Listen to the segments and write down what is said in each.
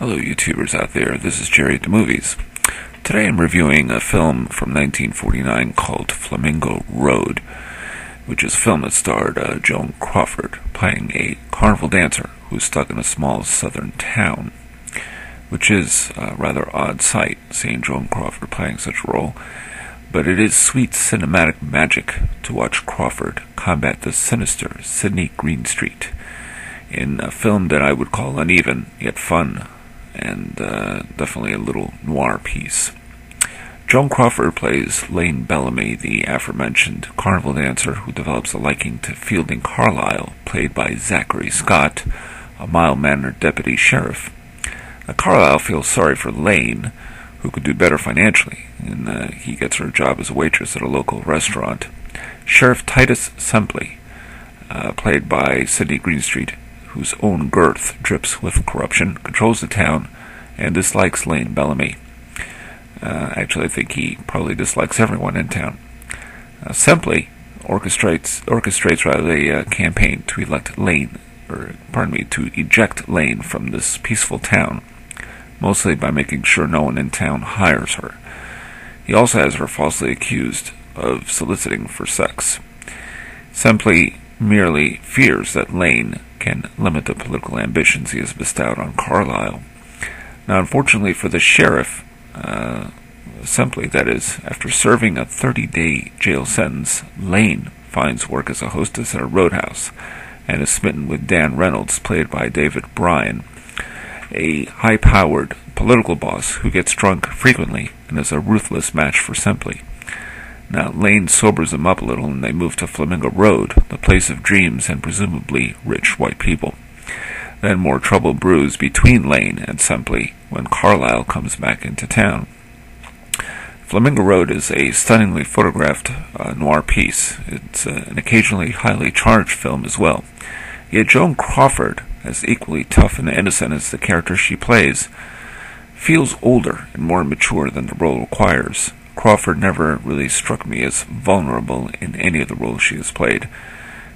Hello YouTubers out there, this is Jerry at the Movies. Today I'm reviewing a film from 1949 called Flamingo Road, which is a film that starred Joan Crawford playing a carnival dancer who's stuck in a small southern town, which is a rather odd sight, seeing Joan Crawford playing such a role, but it is sweet cinematic magic to watch Crawford combat the sinister Sydney-Greenstreet in a film that I would call uneven, yet fun, and definitely a little noir piece. Joan Crawford plays Lane Bellamy, the aforementioned carnival dancer who develops a liking to Fielding Carlyle, played by Zachary-Scott, a mild-mannered deputy sheriff. Carlyle feels sorry for Lane, who could do better financially, and he gets her a job as a waitress at a local restaurant. Sheriff Titus Sempley, played by Sydney-Greenstreet, whose own girth drips with corruption, controls the town, and dislikes Lane Bellamy. Actually, I think he probably dislikes everyone in town. Sempley orchestrates a campaign to to eject Lane from this peaceful town, mostly by making sure no one in town hires her. He also has her falsely accused of soliciting for sex. Sempley merely fears that Lane can limit the political ambitions he has bestowed on Carlyle. Now, unfortunately for the sheriff, Sempley, that is, after serving a 30-day jail sentence, Lane finds work as a hostess at a roadhouse and is smitten with Dan Reynolds, played by David Bryan, a high-powered political boss who gets drunk frequently and is a ruthless match for Sempley. Now, Lane sobers them up a little, and they move to Flamingo Road, the place of dreams and presumably rich white people. Then more trouble brews between Lane and Sempley when Carlyle comes back into town. Flamingo Road is a stunningly photographed noir piece. It's an occasionally highly charged film as well. Yet Joan Crawford, as equally tough and innocent as the character she plays, feels older and more mature than the role requires. Crawford never really struck me as vulnerable in any of the roles she has played.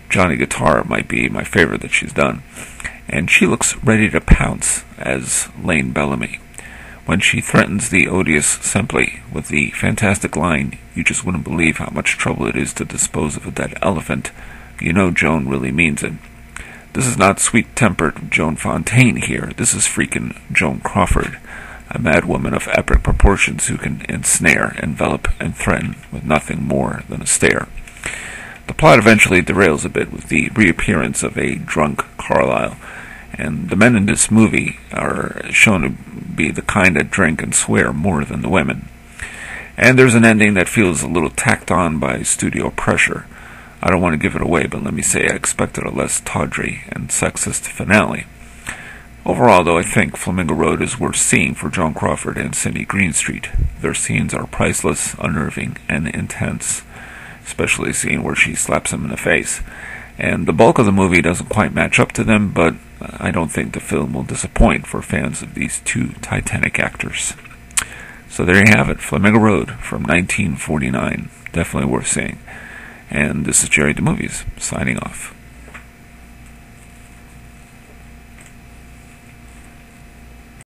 Johnny Guitar might be my favorite that she's done, and she looks ready to pounce as Lane Bellamy. When she threatens the odious Sempley with the fantastic line, "You just wouldn't believe how much trouble it is to dispose of a dead elephant," you know Joan really means it. This is not sweet-tempered Joan Fontaine here. This is freaking Joan Crawford, a mad woman of epic proportions who can ensnare, envelop, and threaten with nothing more than a stare. The plot eventually derails a bit with the reappearance of a drunk Carlyle, and the men in this movie are shown to be the kind that drink and swear more than the women. And there's an ending that feels a little tacked on by studio pressure. I don't want to give it away, but let me say I expected a less tawdry and sexist finale. Overall, though, I think Flamingo Road is worth seeing for Joan Crawford and Sydney-Greenstreet. Their scenes are priceless, unnerving, and intense, especially the scene where she slaps him in the face. And the bulk of the movie doesn't quite match up to them, but I don't think the film will disappoint for fans of these two Titanic actors. So there you have it, Flamingo Road from 1949. Definitely worth seeing. And this is Jerry at the Movies, signing off.